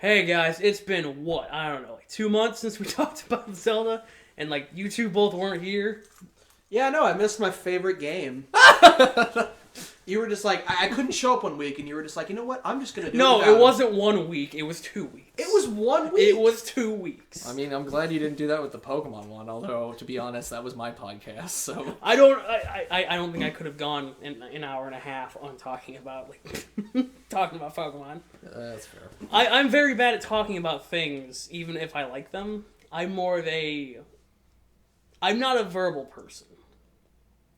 Hey guys, it's been what? I don't know, like 2 months since we talked about Zelda, and like you two both weren't here. Yeah, no, I missed my favorite game. You were just like, I couldn't show up one week, and you were just like, you know what? I'm just gonna do it. No, it wasn't 1 week. It was 2 weeks. It was 1 week. It was 2 weeks. I mean, I'm glad you didn't do that with the Pokemon one. Although, to be honest, that was my podcast. So I don't think I could have gone an hour and a half on talking about talking about Pokemon. that's fair. I'm very bad at talking about things, even if I like them. I'm not a verbal person.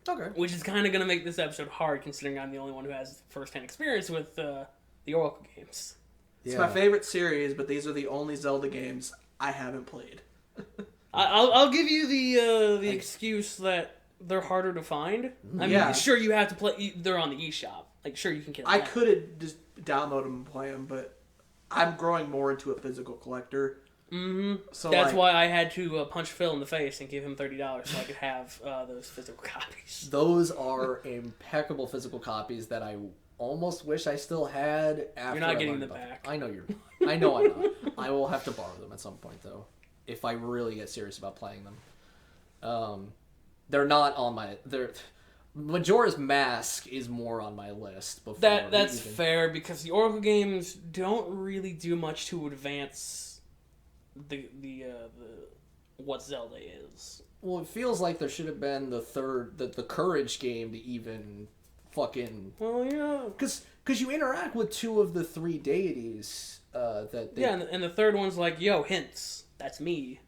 Okay. Which is kind of going to make this episode hard, considering I'm the only one who has first-hand experience with the Oracle games. It's my favorite series, but these are the only Zelda games I haven't played. I'll give you the excuse that they're harder to find. I mean, sure, you have to play. They're on the eShop. Like, sure, you can get them. I could have just downloaded them and play them, but I'm growing more into a physical collector. Mm-hmm. So that's why I had to punch Phil in the face and give him $30 so I could have those physical copies. Those are impeccable physical copies that I almost wish I still had. After You're not getting them back. I know you're not. I know I'm not. I will have to borrow them at some point, though, if I really get serious about playing them. They're not on my... Majora's Mask is more on my list. Before That's fair, because the Oracle games don't really do much to advance the what Zelda is. Well, it feels like there should have been the Courage game to even fucking... Well, yeah. Because you interact with two of the three deities that they... Yeah, and the third one's like, yo, hints. That's me.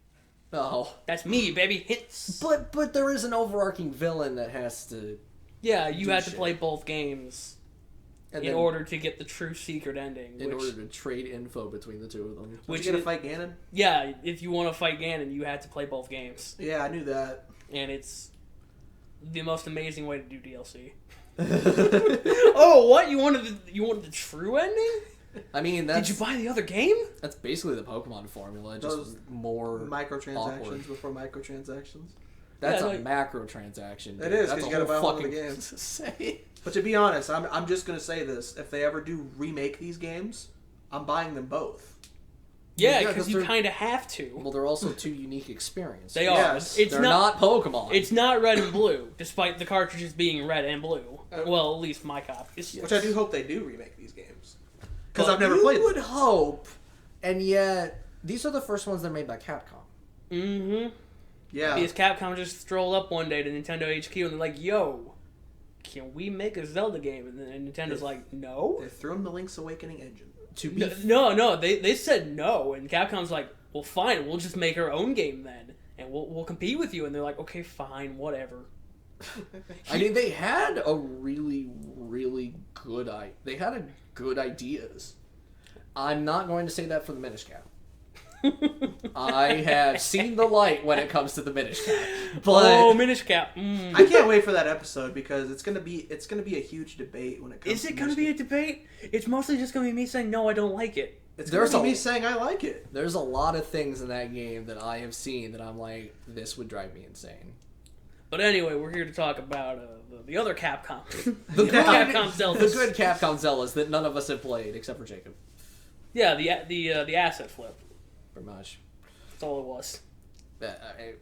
Oh. That's me, baby. Hints. But there is an overarching villain that has to... Yeah, you have to play both games in order to get the true secret ending. In order to trade info between the two of them. Which you gonna fight Ganon? Yeah, if you want to fight Ganon, you have to play both games. Yeah, I knew that. And it's the most amazing way to do DLC. Oh, what? You wanted the true ending? I mean, Did you buy the other game? That's basically the Pokemon formula, just more microtransactions awkward. before microtransactions. That's a macro transaction. It is, because you gotta buy all the games. To say. But to be honest, I'm just gonna say this: if they ever do remake these games, I'm buying them both. Yeah, because you kind of have to. Well, they're also two unique experiences. They are. Yes. It's they're not Pokemon. It's not red and blue, despite the cartridges being red and blue. Well, at least my copies. Which I do hope they do remake these games. Because I've never played them. You would hope, and yet these are the first ones that are made by Capcom. Mm-hmm. Yeah. Because Capcom just strolled up one day to Nintendo HQ and they're like, yo, can we make a Zelda game? And then Nintendo's like, no? They threw them the Link's Awakening engine. No, they said no. And Capcom's like, well, fine, we'll just make our own game then. And we'll compete with you. And they're like, okay, fine, whatever. I mean, they had a really, really good They had good ideas. I'm not going to say that for the Minish Cap. I have seen the light when it comes to the Minish Cap. But Minish Cap. I can't wait for that episode because it's gonna be a huge debate when it comes. Is it gonna be a debate? It's mostly just gonna be me saying no, I don't like it. It's gonna be me saying I like it. There's a lot of things in that game that I have seen that I'm like, this would drive me insane. But anyway, we're here to talk about the other Capcom. The good Capcom Zeldas. The good Capcom Zeldas that none of us have played except for Jacob. Yeah, the asset flip. Pretty much. That's all it was.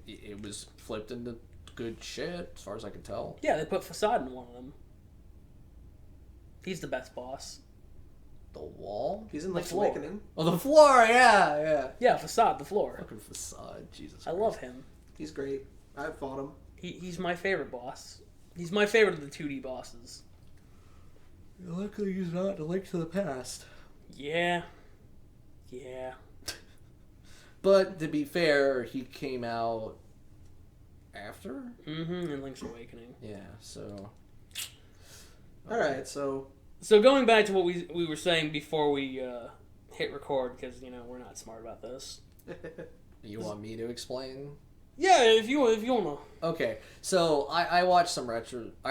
It was flipped into good shit, as far as I can tell. Yeah, they put Facade in one of them. He's the best boss. The wall? He's in Link's Awakening. Oh, the floor, yeah. Yeah, Facade, the floor. Fucking Facade, Jesus I Christ. love him. He's great. I've fought him. He's my favorite boss. He's my favorite of the 2D bosses. Luckily he's not a Link to the Past. Yeah. But to be fair, he came out after? In Link's Awakening. Yeah, so... Alright, so going back to what we were saying before we hit record, because, we're not smart about this. You want me to explain? Yeah, if you want to. Okay, so I watched some retrospective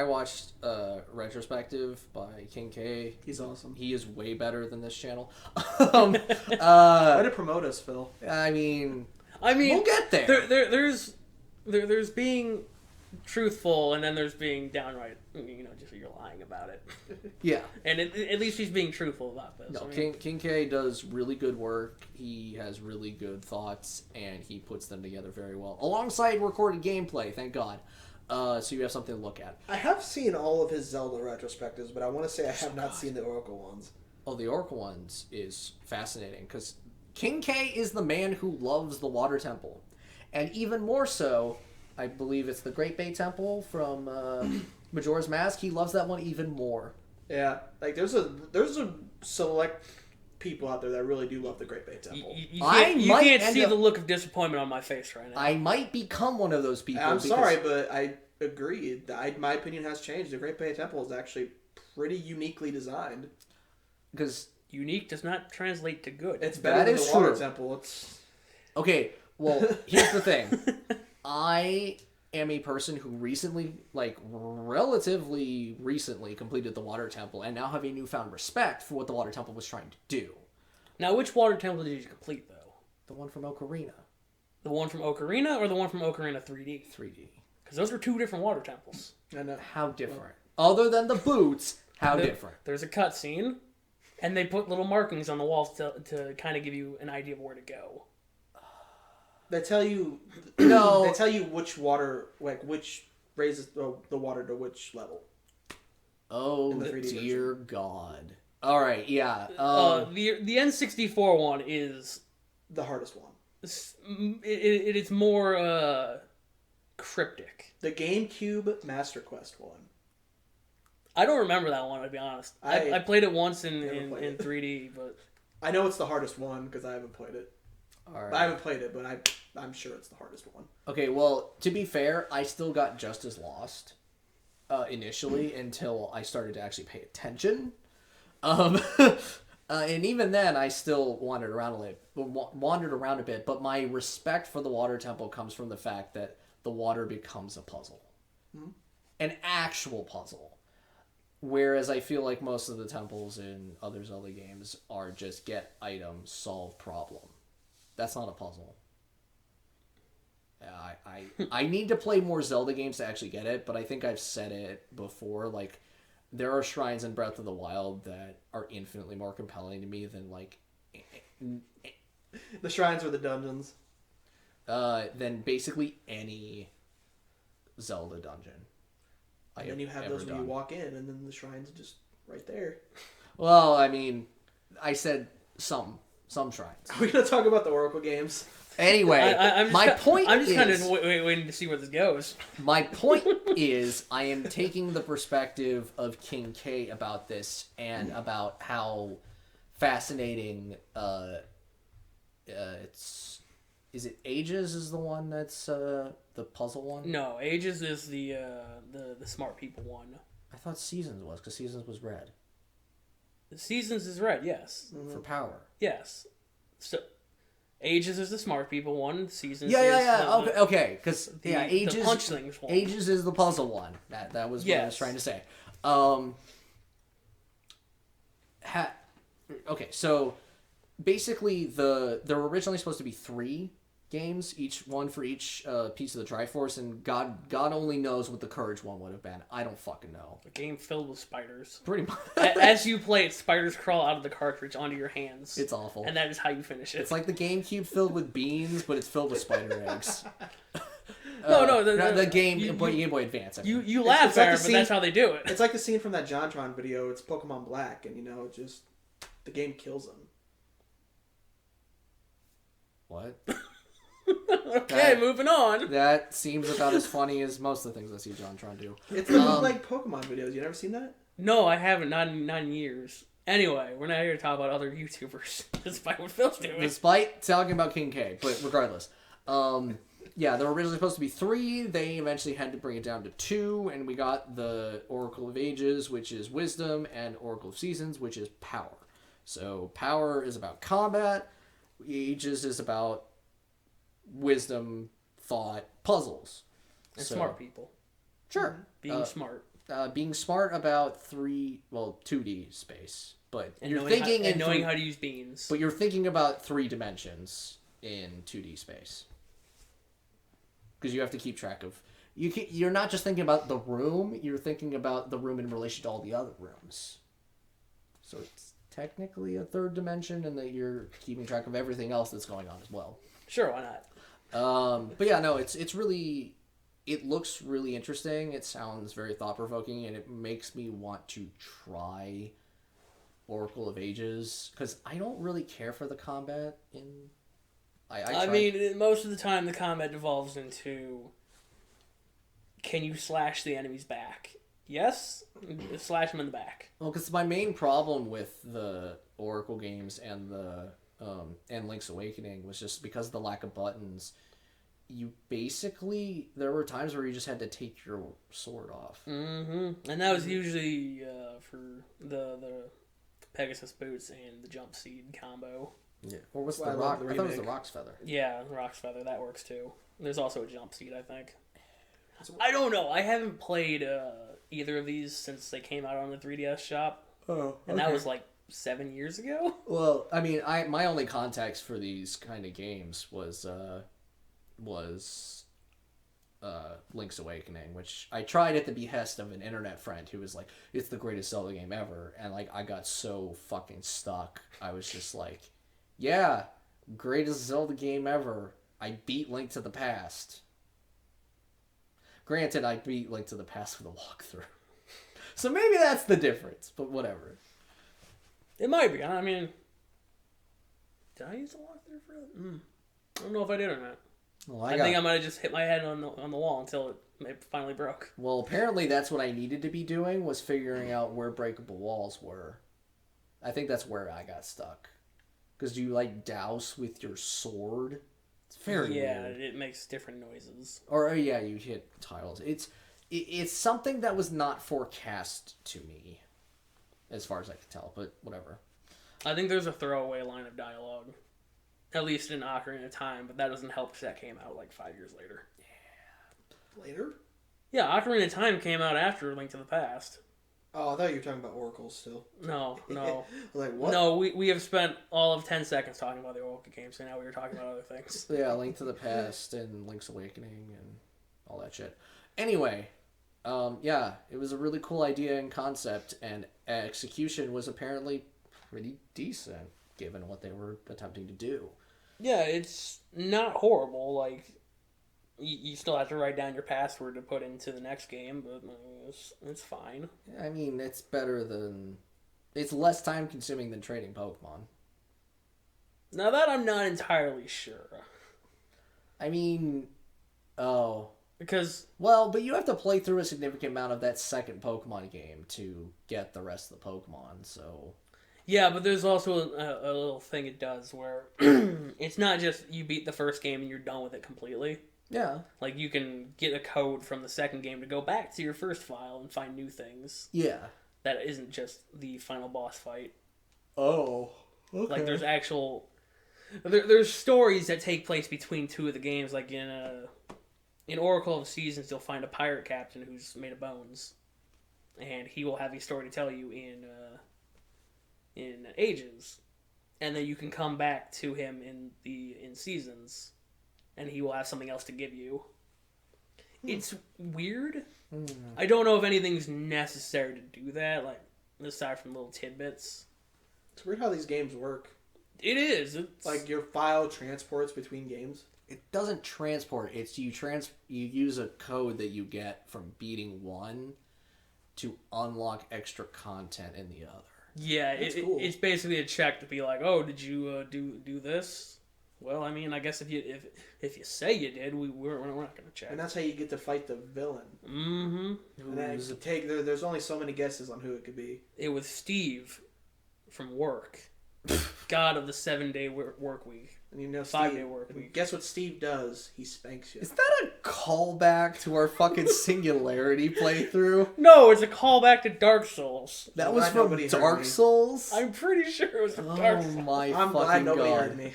by King K. He's awesome. He is way better than this channel. Way to promote us, Phil. I mean, we'll get there. There's being truthful, and then there's being downright, just you're lying about it. Yeah. And at least he's being truthful about this. No, King K does really good work. He has really good thoughts, and he puts them together very well. Alongside recorded gameplay, thank God. So you have something to look at. I have seen all of his Zelda retrospectives, but I want to say I have not seen the Oracle ones. Oh, the Oracle ones is fascinating, because King K is the man who loves the Water Temple. And even more so, I believe it's the Great Bay Temple from Majora's Mask. He loves that one even more. Yeah, like there's a select people out there that really do love the Great Bay Temple. You can't see the look of disappointment on my face right now. I might become one of those people. I'm sorry, but I agree. My opinion has changed. The Great Bay Temple is actually pretty uniquely designed. Because unique does not translate to good. It's better than the Water Temple. It's okay. Well, here's the thing. I am a person who recently, relatively recently, completed the Water Temple and now have a newfound respect for what the Water Temple was trying to do. Now, which Water Temple did you complete, though? The one from Ocarina. The one from Ocarina or the one from Ocarina 3D? 3D. Because those are two different water temples. I know. How different? Other than the boots, how different? There's a cutscene, and they put little markings on the walls to kind of give you an idea of where to go. They tell you No. They tell you which water, which raises the water to which level. Oh, dear God. All right, yeah. The N64 one is the hardest one. It's more cryptic. The GameCube Master Quest one. I don't remember that one, to be honest. I played it once in 3D, but I know it's the hardest one because I haven't played it. All right. I haven't played it, but I'm sure it's the hardest one. Okay, well, to be fair, I still got just as lost initially until I started to actually pay attention. And even then, I still wandered around a bit. But my respect for the Water Temple comes from the fact that the water becomes a puzzle, an actual puzzle. Whereas I feel like most of the temples in other Zelda games are just get item, solve problem. That's not a puzzle. I need to play more Zelda games to actually get it, but I think I've said it before, there are shrines in Breath of the Wild that are infinitely more compelling to me than, the shrines or the dungeons? Than basically any Zelda dungeon. And then you have those when you walk in, and then the shrine's just right there. Well, I mean, I said some shrines. Are we going to talk about the Oracle games? Anyway, I'm just kind of waiting to see where this goes. My point is, I am taking the perspective of King K about this and about how fascinating is it Ages is the one that's the puzzle one? No, Ages is the smart people one. I thought Seasons was, because Seasons was red. Seasons is red, yes. For power. Yes. So Ages is the smart people one. Seasons. Yeah. Okay. Because Ages. The punch things one. Ages is the puzzle one. That was what I was trying to say. Okay, so basically there were originally supposed to be 3 games, each one for each piece of the Triforce, and God only knows what the Courage one would have been. I don't fucking know. A game filled with spiders. Pretty much. As you play it, spiders crawl out of the cartridge onto your hands. It's awful. And that is how you finish it. It's like the GameCube filled with beans, but it's filled with spider eggs. No, the Game Boy Advance. You laugh there, but that's how they do it. It's like the scene from that JonTron video. It's Pokemon Black, and just the game kills them. What? Okay, moving on. That seems about as funny as most of the things I see JonTron do. It's the bootleg Pokemon videos. You never seen that? No, I haven't. Not in years. Anyway, we're not here to talk about other YouTubers, despite what Phil's doing. Despite talking about King K, but regardless. Yeah, there were originally supposed to be 3. They eventually had to bring it down to 2, and we got the Oracle of Ages, which is Wisdom, and Oracle of Seasons, which is Power. So Power is about combat. Ages is about wisdom, thought, puzzles. And smart people. Sure. Being smart. Being smart about 2D space. But and you're knowing how to use beans. But you're thinking about 3 dimensions in 2D space. Because you have to keep track of you're not just thinking about the room, you're thinking about the room in relation to all the other rooms. So it's technically a third dimension, and that you're keeping track of everything else that's going on as well. Sure, why not? But yeah, no, it's really, it looks really interesting. It sounds very thought provoking, and it makes me want to try Oracle of Ages, because I don't really care for the combat in. I mean, most of the time the combat devolves into, can you slash the enemy's back? Yes, slash them in the back. Well, because my main problem with the Oracle games and the and Link's Awakening was just because of the lack of buttons. You basically, there were times where you just had to take your sword off. Mm-hmm. And that was usually for the Pegasus boots and the jump seed combo. Yeah. Or was Well, the I love rock? the I thought it was remake. the Rock's Feather. Yeah, Rock's Feather, that works too. There's also a jump seed, I think. I don't know. I haven't played either of these since they came out on the 3DS shop. Oh, and that was like 7 years ago. Well, I mean, my only context for these kind of games was Link's Awakening, which I tried at the behest of an internet friend who was like, "It's the greatest Zelda game ever," and like I got so fucking stuck. I was just like, "Yeah, greatest Zelda game ever. I beat Link to the Past." Granted, I beat Link to the Past with a walkthrough, so maybe that's the difference. But whatever. It might be. I mean, did I use the walkthrough for it? I don't know if I did or not. Well, I think I might have just hit my head on the wall until it finally broke. Well, apparently that's what I needed to be doing, was figuring out where breakable walls were. I think that's where I got stuck. Because you, like, douse with your sword. It's very weird. It makes different noises. Or, yeah, you hit tiles. It's something that was not forecast to me, as far as I could tell, but whatever. I think there's a throwaway line of dialogue. At least in Ocarina of Time, but that doesn't help because that came out like 5 years later. Yeah. Later? Yeah, Ocarina of Time came out after Link to the Past. Oh, I thought you were talking about oracles still. No. Like, what? No, we have spent all of 10 seconds talking about the Oracle games, so now we were talking about other things. Yeah, Link to the Past and Link's Awakening and all that shit. Anyway, yeah, it was a really cool idea and concept, and execution was apparently pretty decent, given what they were attempting to do. Yeah, it's not horrible. Like, you still have to write down your password to put into the next game, but it's fine. I mean, it's better than... It's less time consuming than trading Pokemon. Now that I'm not entirely sure. I mean... Oh... Because... Well, but you have to play through a significant amount of that second Pokemon game to get the rest of the Pokemon, so... Yeah, but there's also a little thing it does where it's not just you beat the first game and you're done with it completely. Yeah. Like, you can get a code from the second game to go back to your first file and find new things. Yeah. That isn't just the final boss fight. Oh. Okay. Like, there's actual... There's stories that take place between two of the games. Like, in Oracle of Seasons, you'll find a pirate captain who's made of bones. And he will have a story to tell you in Ages, and then you can come back to him in Seasons, and he will have something else to give you. It's weird. I don't know if anything's necessary to do that, like aside from little tidbits. It's weird how these games work. It is. It's... Like, your file transports between games. It doesn't transport. It's you use a code that you get from beating one to unlock extra content in the other. Yeah, cool. It's basically a check to be like, oh, did you do this? Well, I mean, I guess if you say you did, we're not going to check. And that's how you get to fight the villain. Mm-hmm. And then there's only so many guesses on who it could be. It was Steve from work, god of the 7-day work week. And you know, 5-day work week. Guess what Steve does? He spanks you. Is that a callback to our fucking Singularity playthrough? No, it's a callback to Dark Souls. That was Glad from nobody heard Dark me. Souls? I'm pretty sure it was from Dark Souls. Oh my I'm glad fucking nobody god. heard me.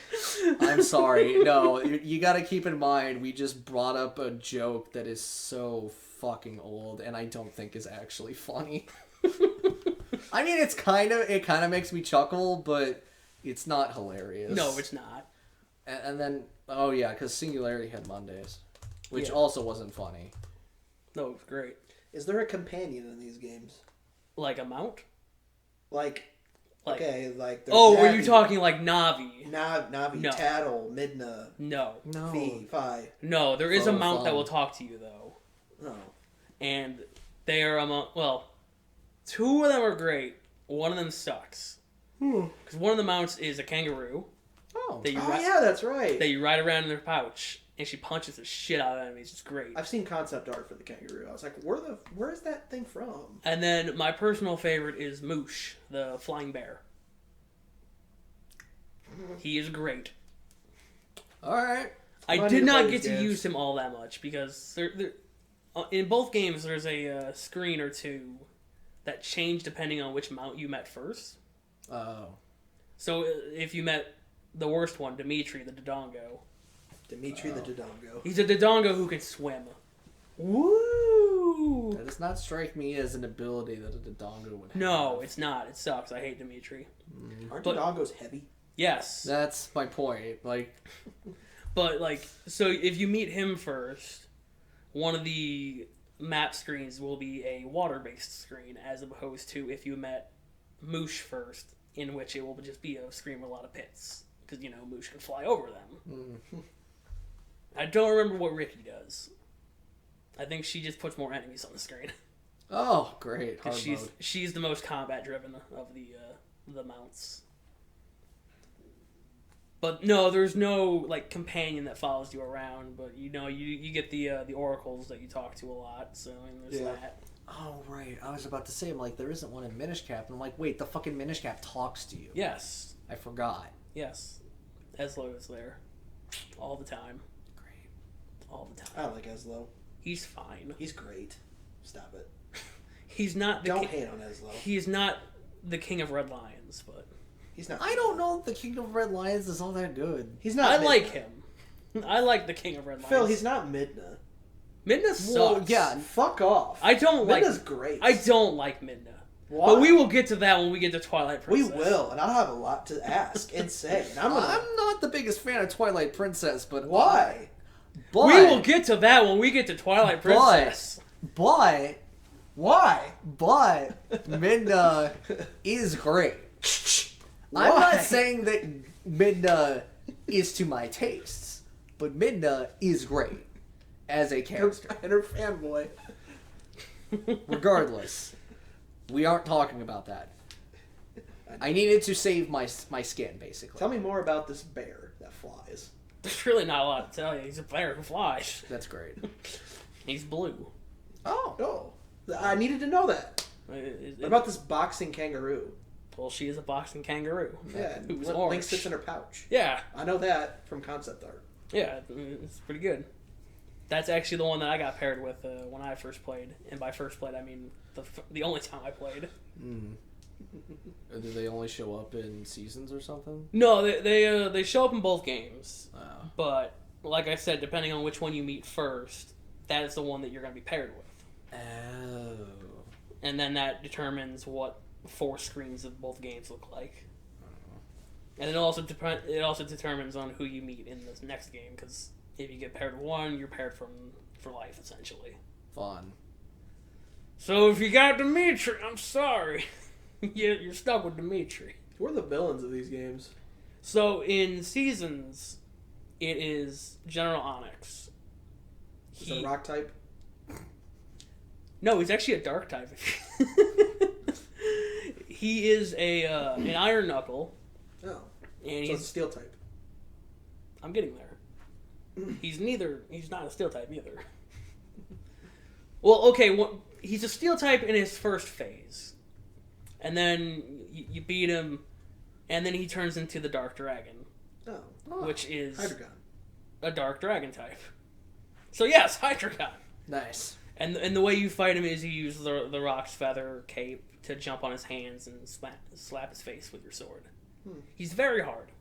I'm sorry. No, you gotta keep in mind, we just brought up a joke that is so fucking old and I don't think is actually funny. I mean, it kind of makes me chuckle, but it's not hilarious. No, it's not. And then, oh yeah, because Singularity had Mondays, which Yeah. also wasn't funny. No, it was great. Is there a companion in these games? Like a mount? Like okay, like there's oh, Navi, were you talking like Navi? Navi, No. Tattle, Midna, No. Fi. No, there is a Oh, mount fun. that will talk to you though, Oh, and they are among. Well, two of them are great. One of them sucks. Because one of the mounts is a kangaroo Oh. that you yeah, that's right. that you ride around in their pouch, and she punches the shit out of enemies. It's great. I've seen concept art for the kangaroo. I was like, where is that thing from? And then my personal favorite is Moosh, the flying bear. He is great. All right. I need did to not play get these to games. use him all that much because in both games there's a screen or two that change depending on which mount you met first. Oh. So if you met the worst one, Dimitri the Dodongo, Dimitri the Dodongo. he's a Dodongo who can swim. Woo! That does not strike me as an ability that a Dodongo would have. No, it's not. It sucks. I hate Dimitri. Aren't But- Dodongos heavy? Yes. That's my point. Like, But, like, so if you meet him first, one of the map screens will be a water-based screen, as opposed to if you met Moosh first, in which it will just be a screen with a lot of pits. Because, you know, Moosh can fly over them. I don't remember what Ricky does. I think she just puts more enemies on the screen. oh, great. Hard Because mode. she's the most combat-driven of the mounts. But no, there's no like companion that follows you around. But you know, you get the oracles that you talk to a lot. So and there's Yeah. that. Oh, right. I was about to say, I'm like, there isn't one in Minish Cap. And I'm like, wait, the fucking Minish Cap talks to you. Yes, I forgot. yes, Eslo is there all the time, Great. all the time. I like Eslo. He's fine. He's great. Stop it. He's not the Don't ki- hate on Eslo. He's not the king of Red Lions, but He's not. I don't know if the King of Red Lions is all that good. He's not. I Midna. like him. I like the king of Red Lions. Phil, he's not Midna. Midna sucks. Well, yeah. Fuck off. I don't like. Midna's great. I don't like Midna. Why? But we will get to that when we get to Twilight We Princess. will, and I'll have a lot to ask and say. And I'm gonna. I'm not the biggest fan of Twilight Princess, but Why? But, We will get to that when we get to Twilight Princess. But Why? Midna is great. Why? I'm not saying that Midna is to my tastes, but Midna is great as a character. And her fanboy. Regardless, we aren't talking about that. I needed to save my skin, basically. Tell me more about this bear that flies. There's really not a lot to tell you. He's a bear who flies. That's great. He's blue. Oh, I needed to know that. What about this boxing kangaroo? Well, she is a boxing kangaroo. Yeah, Who's Link orange. sits in her pouch. Yeah, I know that from concept art. yeah, it's pretty good. That's actually the one that I got paired with when I first played. And by first played, I mean the only time I played. Do they only show up in seasons or something? No, they show up in both games. Oh. But, like I said, depending on which one you meet first, that is the one that you're going to be paired with. Oh. And then that determines what 4 screens of both games look like. And it also determines on who you meet in this next game, because if you get paired with one, you're paired for life, essentially. Fun. So if you got Dimitri, I'm sorry. You're stuck with Dimitri. Who are the villains of these games? So in Seasons, it is General Onyx. Is it a rock type? No, he's actually a dark type. He is an Iron Knuckle, Oh. and So it's a steel type. I'm getting there. He's not a steel type either. Well, okay, he's a steel type in his first phase. And then you beat him, and then he turns into the Dark Dragon, Oh. which is Hydreigon. a Dark Dragon type. So yes, Hydreigon. Nice. And the way you fight him is you use the Rock's Feather cape to jump on his hands and slap his face with your sword. He's very hard.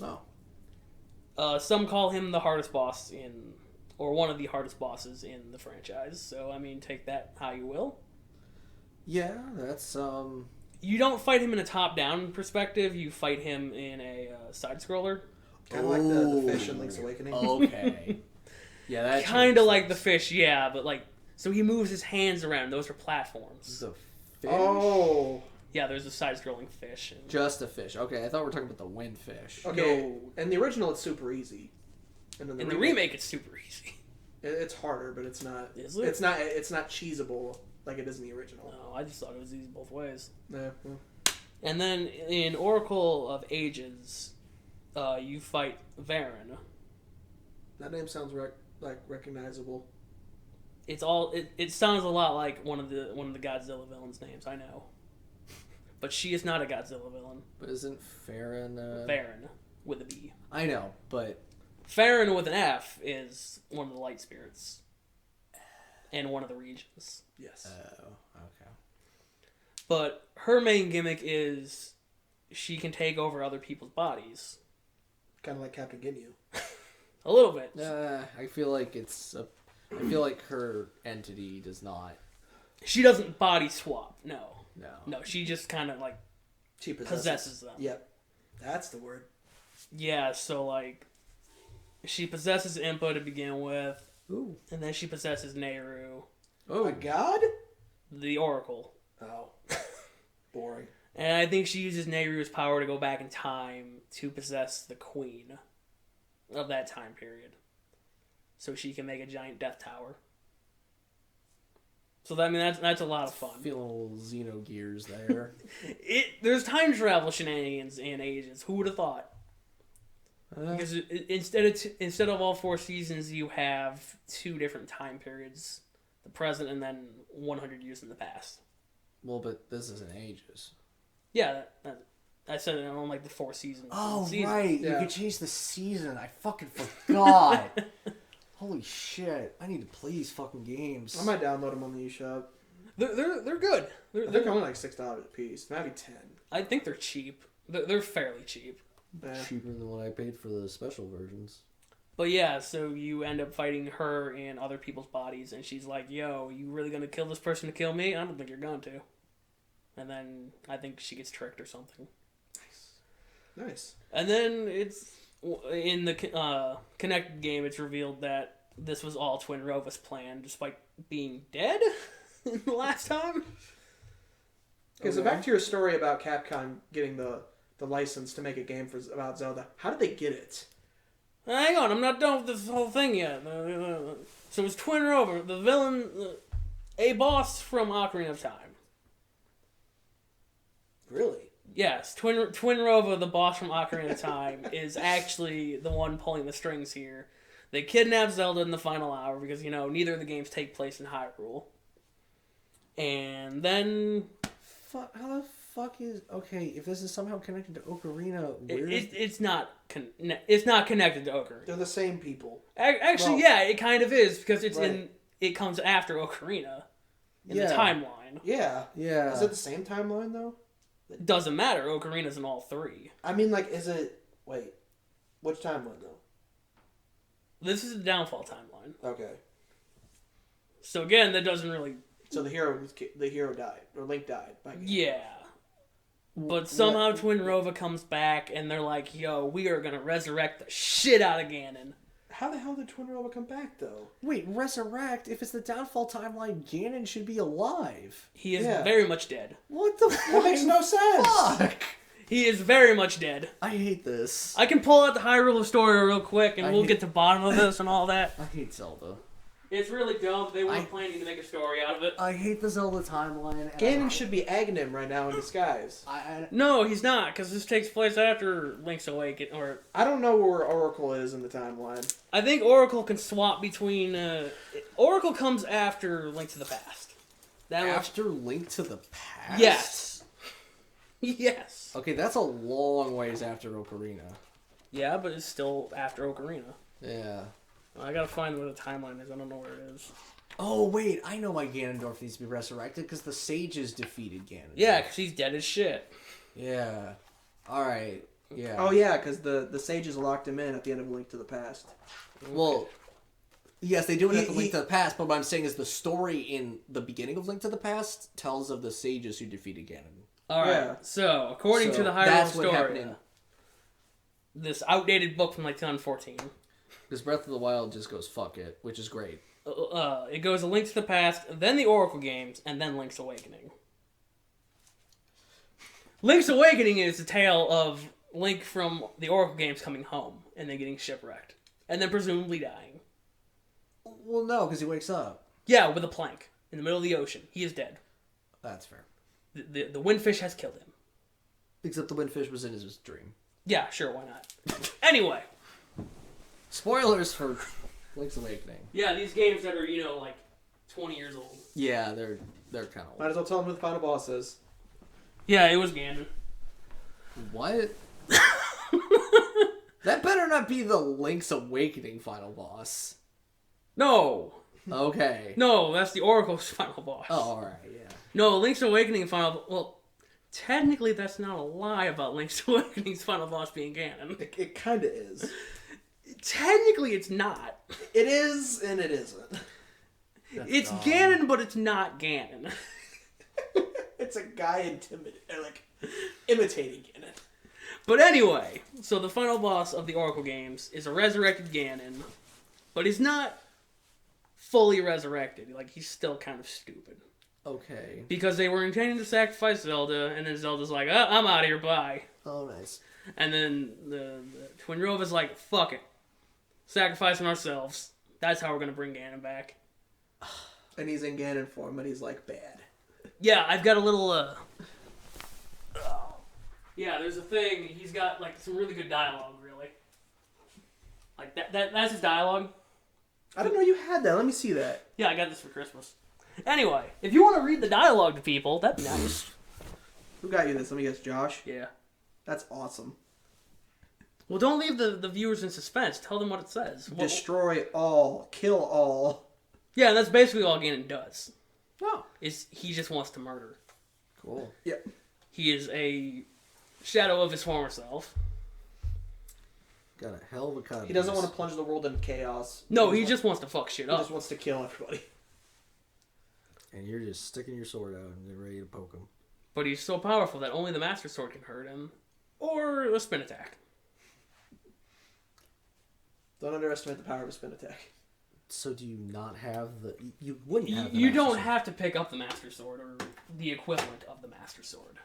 Oh. Some call him the hardest boss or one of the hardest bosses in the franchise. So, I mean, take that how you will. Yeah, that's You don't fight him in a top-down perspective. You fight him in a side-scroller. Kind of like the fish in Link's Awakening. Okay. Yeah, that Kind of like the fish, yeah, but like So he moves his hands around. Those are platforms. The fish. Oh. Yeah, there's a side-scrolling fish. And... Just a fish. Okay, I thought we were talking about the wind fish. Okay. No. In the original, it's super easy. And in the remake, it's super easy. It's harder, but it's not. Is it? It's not. It's not cheesable like it is in the original. No, I just thought it was easy both ways. Yeah. And then in Oracle of Ages, you fight Varen. That name sounds recognizable. It's all. It sounds a lot like one of the Godzilla villains' names. I know, but she is not a Godzilla villain. But isn't Farron... Varen with a B. I know, but... Farron with an F is one of the light spirits. And one of the regions. Yes. Oh, okay. But her main gimmick is she can take over other people's bodies. Kind of like Captain Ginyu. A little bit. I feel like I feel like her entity does not... She doesn't body swap. No. No. She just kind of like She possesses them. Yep. That's the word. Yeah, so like she possesses Impa to begin with. Ooh. And then she possesses Nehru. Oh. A god? The Oracle. Oh. Boring. And I think she uses Nehru's power to go back in time to possess the queen of that time period. So she can make a giant death tower. So that's a lot of fun. Feeling a little Xenogears there. There's time travel shenanigans in Ages. Who would have thought? Because instead of all 4 seasons, you have 2 different time periods: the present and then 100 years in the past. Well, but this isn't Ages. Yeah, I said it on like the 4 seasons. Oh, seasons. right. Yeah. You could change the season. I fucking forgot. Holy shit. I need to play these fucking games. I might download them on the eShop. They're good. They're only like $6 a piece, maybe 10. I think they're cheap. They're fairly cheap. Yeah. Cheaper than what I paid for the special versions. But yeah, so you end up fighting her in other people's bodies, and she's like, "Yo, you really gonna kill this person to kill me? I don't think you're going to." And then I think she gets tricked or something. Nice. And then it's in the Connected game. It's revealed that this was all Twin Rova's plan, despite being dead the last time. Okay, so back to your story about Capcom getting the license to make a game about Zelda. How did they get it? Hang on, I'm not done with this whole thing yet. So it's Twin Rova, the villain, a boss from Ocarina of Time. Really? Yes, Twin Rova, the boss from Ocarina of Time, is actually the one pulling the strings here. They kidnap Zelda in the final hour because, neither of the games take place in Hyrule. And then... How the fuck is... Okay, if this is somehow connected to Ocarina, it's not connected to Ocarina. They're the same people. Actually, Well, yeah, it kind of is because it's right. it comes after Ocarina in the Yeah. timeline. Yeah. Yeah. Is it the same timeline, though? It doesn't matter. Ocarina's in all 3. I mean, like, is it... Wait. Which timeline, though? This is the Downfall timeline. Okay. So again, that doesn't really... So the hero died. Or Link died. Yeah. But somehow Twin Rova comes back and they're like, yo, we are going to resurrect the shit out of Ganon. How the hell did Twin Rova come back, though? Wait, resurrect? If it's the Downfall timeline, Ganon should be alive. He is Yeah. very much dead. What the fuck? That makes no sense! Fuck! He is very much dead. I hate this. I can pull out the Hyrule story real quick and I we'll hate- get to the bottom of this and all that. I hate Zelda. It's really dumb. They weren't planning to make a story out of it. I hate the Zelda timeline. Ganon should be Aghanim right now in disguise. No, he's not, because this takes place after Link's Awakening. Or I don't know where Oracle is in the timeline. I think Oracle can swap between... Oracle comes after Link to the Past. After Link to the Past? Yes. Yes. Okay, that's a long ways after Ocarina. Yeah, but it's still after Ocarina. Yeah. I gotta find where the timeline is. I don't know where it is. Oh, wait, I know why Ganondorf needs to be resurrected, because the sages defeated Ganondorf. Yeah, because he's dead as shit. Yeah. Alright, yeah. Oh, yeah, because the sages locked him in at the end of Link to the Past. Well, yes, they do it at the Link to the Past, but what I'm saying is the story in the beginning of Link to the Past tells of the sages who defeated Ganon. Alright, Yeah. so, according to the Hyrule that's what story, happened in... this outdated book from like 2014. Because Breath of the Wild just goes, fuck it, which is great. it goes A Link to the Past, then the Oracle games, and then Link's Awakening. Link's Awakening is the tale of Link from the Oracle games coming home and then getting shipwrecked and then presumably dying. Well, no, because he wakes up. Yeah, with a plank in the middle of the ocean. He is dead. That's fair. The windfish has killed him. Except the windfish was in his dream. Yeah, sure, why not? Anyway. Spoilers for Link's Awakening. Yeah, these games that are, like 20 years old. Yeah, they're kind of old. Might as well tell them who the final boss is. Yeah, it was Ganon. What? That better not be the Link's Awakening final boss. No. Okay. No, that's the Oracle's final boss. Oh, alright, yeah. No, Link's Awakening final... Well, technically that's not a lie about Link's Awakening's final boss being Ganon. It kind of is. Technically it's not. It is, and it isn't. It's Ganon, but it's not Ganon. It's a guy imitating Ganon. But anyway, so the final boss of the Oracle games is a resurrected Ganon, but he's not fully resurrected. Like, he's still kind of stupid. Okay. Because they were intending to sacrifice Zelda, and then Zelda's like, oh, I'm out of here, bye. Oh, nice. And then the Twin Rova's like, fuck it. Sacrificing ourselves. That's how we're going to bring Ganon back. And he's in Ganon form, and he's like, bad. Yeah, I've got a little, yeah, there's a thing. He's got, like, some really good dialogue, really. Like, that's his dialogue. I didn't know you had that. Let me see that. Yeah, I got this for Christmas. Anyway, if you want to read the dialogue to people, that'd be nice. Who got you this? Let me guess, Josh? Yeah. That's awesome. Well, don't leave the viewers in suspense. Tell them what it says. Destroy all. Kill all. Yeah, that's basically all Ganon does. Oh. Is he just wants to murder. Cool. Yep. He is a shadow of his former self. Got a hell of a cod. He doesn't want to plunge the world into chaos. No, he just wants to fuck shit He up. just wants to kill everybody. And you're just sticking your sword out and you're ready to poke him. But he's so powerful that only the Master Sword can hurt him. Or a spin attack. Don't underestimate the power of a spin attack. So do you not have the... You wouldn't have the You Master don't Sword. have to pick up the Master Sword or the equivalent of the Master Sword.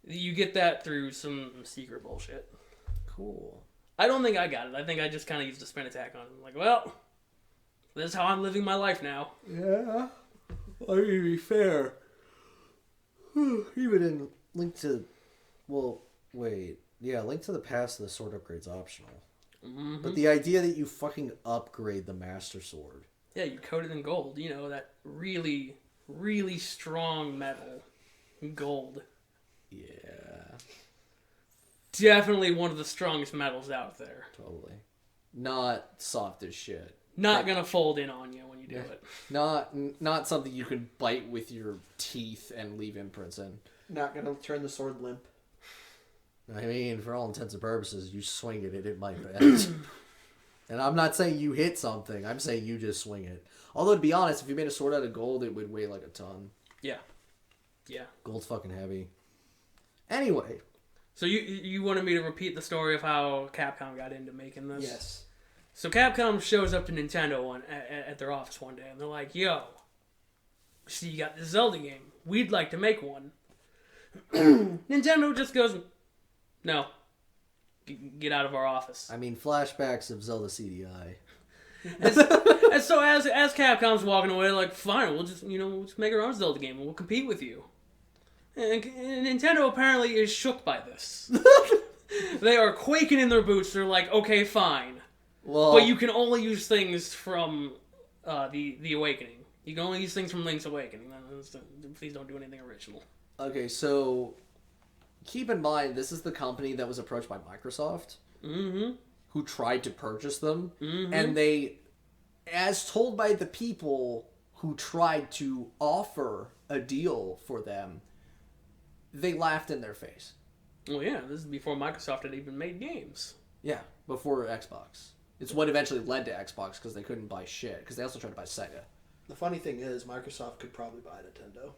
You get that through some secret bullshit. Cool. I don't think I got it. I think I just kind of used a spin attack on him. Like, well, this is how I'm living my life now. Yeah. I mean, to be fair. Even in Link to... Well, wait. Yeah, Link to the Past, the sword upgrade's optional. Mm-hmm. But the idea that you fucking upgrade the Master Sword. Yeah, you coat it in gold. You know, that really, really strong metal. Gold. Yeah. Definitely one of the strongest metals out there. Totally. Not soft as shit. Not gonna fold in on you when you do it. Not something you can bite with your teeth and leave imprints in. Not gonna turn the sword limp. I mean, for all intents and purposes, you swing it and it might bend. And I'm not saying you hit something. I'm saying you just swing it. Although, to be honest, if you made a sword out of gold, it would weigh like a ton. Yeah. Yeah. Gold's fucking heavy. Anyway. So you wanted me to repeat the story of how Capcom got into making this? Yes. So Capcom shows up to Nintendo at their office one day, and they're like, yo, see, you got this Zelda game. We'd like to make one. Nintendo just goes, no. Get out of our office. I mean, flashbacks of Zelda CDI. And so as Capcom's walking away, like, fine, we'll just make our own Zelda game, and we'll compete with you. And Nintendo apparently is shook by this. They are quaking in their boots. They're like, okay, fine. Well, But you can only use things from the Awakening. You can only use things from Link's Awakening. Please don't do anything original. Okay, so keep in mind, this is the company that was approached by Microsoft, who tried to purchase them, and they, as told by the people who tried to offer a deal for them, they laughed in their face. Well, yeah, this is before Microsoft had even made games. Yeah, before Xbox. It's what eventually led to Xbox, because they couldn't buy shit, because they also tried to buy Sega. The funny thing is, Microsoft could probably buy Nintendo.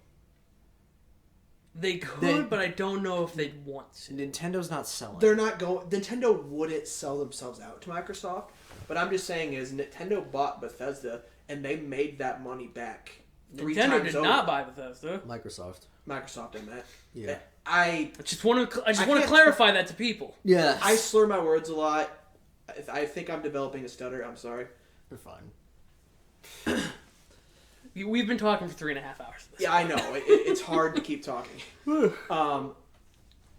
They could, but I don't know if they'd want to. Nintendo's not selling. They're not going. Nintendo wouldn't sell themselves out to Microsoft, But I'm just saying is Nintendo bought Bethesda and they made that money back three Nintendo times did over. not buy Bethesda. Microsoft. Microsoft, I meant. Yeah. I I just want to can't- clarify that to people. Yes. I slur my words a lot. I think I'm developing a stutter. I'm sorry. You're fine. We've been talking for 3.5 hours. Yeah, I know. It's hard to keep talking.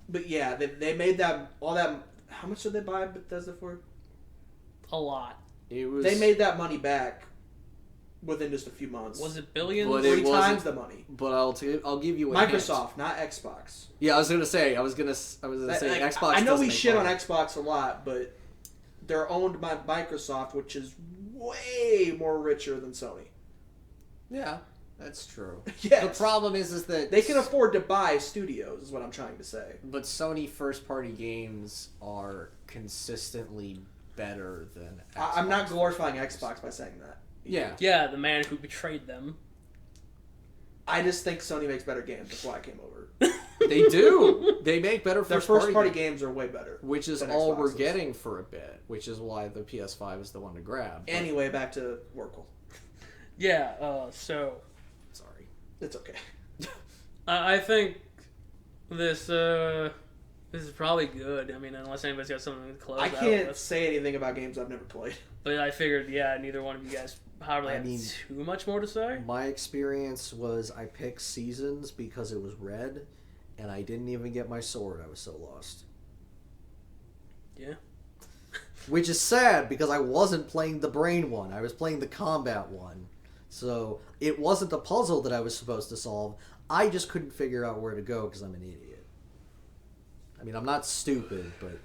But yeah, they made that all that. How much did they buy Bethesda for? A lot. It was. They made that money back within just a few months. Was it billions? But it 3 wasn't- times the money. But I'll give you a Microsoft, hint. not Xbox. Yeah, I was gonna say Xbox. I know doesn't we make shit on money. Xbox a lot, but they're owned by Microsoft, which is way more richer than Sony. Yeah, that's true. Yes. The problem is that They can afford to buy studios, is what I'm trying to say. But Sony first-party games are consistently better than Xbox. I'm not glorifying Xbox by saying that. Yeah. Yeah, the man who betrayed them. I just think Sony makes better games. That's why I came over. They do. They make better Their first-party first-party games. games are way better. Which is than all we're Xboxes. getting for a bit, which is why the PS5 is the one to grab. But- Anyway, back to Oracle. Yeah, so Sorry. It's okay. I think this is probably good. I mean, unless anybody's got something to close I out can't with. say anything about games I've never played. But I figured, yeah, neither one of you guys probably I have mean- too much more to say. My experience was I picked Seasons because it was red, and I didn't even get my sword. I was so lost. Yeah. Which is sad because I wasn't playing the brain one. I was playing the combat one. So it wasn't the puzzle that I was supposed to solve. I just couldn't figure out where to go because I'm an idiot. I mean, I'm not stupid, but...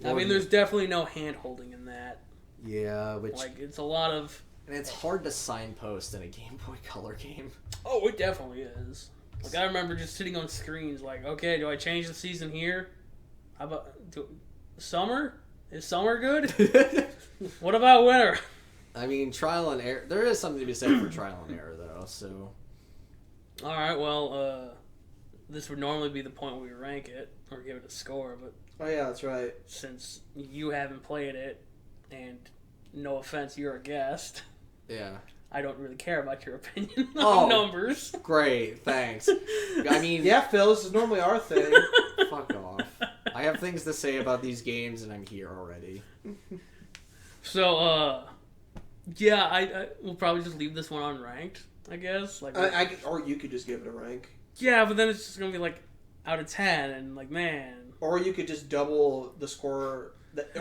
I mean, there's definitely no hand-holding in that. Yeah, which... Like, it's a lot of... And it's hard to signpost in a Game Boy Color game. Oh, it definitely is. Like, I remember just sitting on screens like, okay, do I change the season here? How about... Summer? Is summer good? What about winter? I mean, trial and error... There is something to be said for trial and error, though, so... Alright, well, this would normally be the point where we rank it, or give it a score, but Oh yeah, that's right. since you haven't played it, and no offense, you're a guest, Yeah. I don't really care about your opinion Oh. on numbers. Great, thanks. I mean... Yeah, Phil, this is normally our thing. Fuck off. I have things to say about these games, and I'm here already. So, yeah, I we'll probably just leave this one unranked, I guess. Like, Or you could just give it a rank. yeah, but then it's just gonna be like out of 10, and like, man. Or you could just double the score.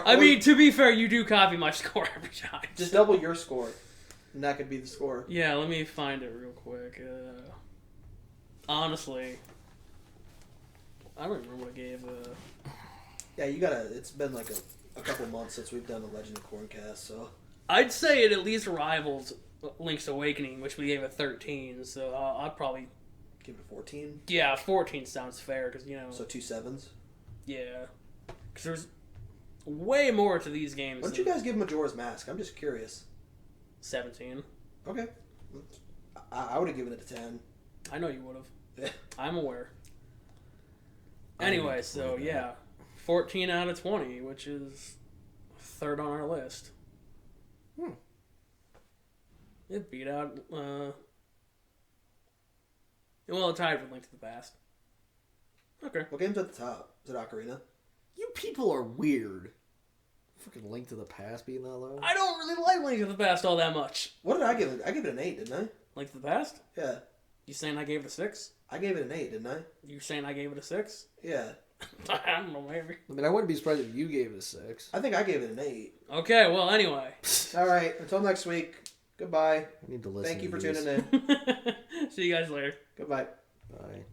I mean, to be fair, you do copy my score every time. just double your score, and that could be the score. Yeah, let me find it real quick. Honestly, I don't remember what I gave. Yeah, you gotta. It's been like a couple months since we've done the Legend of Corncast, so I'd say it at least rivals Link's Awakening, which we gave a 13. So I'd probably give it a 14. 14 sounds fair because So 2 7s. Yeah, because there's way more to these games. Why don't you guys give Majora's Mask? I'm just curious. 17. Okay. I would have given it a 10. I know you would have. Yeah. I'm aware. I need Anyway, to so play that. yeah, 14 out of 20, which is third on our list. It beat out. Well, it tied with Link to the Past. Okay. What game's at the top? Is it Ocarina? You people are weird. Fucking Link to the Past being that low. I don't really like Link to the Past all that much. What did I give it? I gave it an 8, didn't I? Link to the Past? Yeah. You saying I gave it a 6? I gave it an 8, didn't I? You saying I gave it a 6? Yeah. I don't know, maybe. I mean, I wouldn't be surprised if you gave it a 6. I think I gave it an 8. Okay, well, anyway. All right. Until next week. Goodbye. I need to listen. Thank you to for these. tuning in. See you guys later. Goodbye. Bye.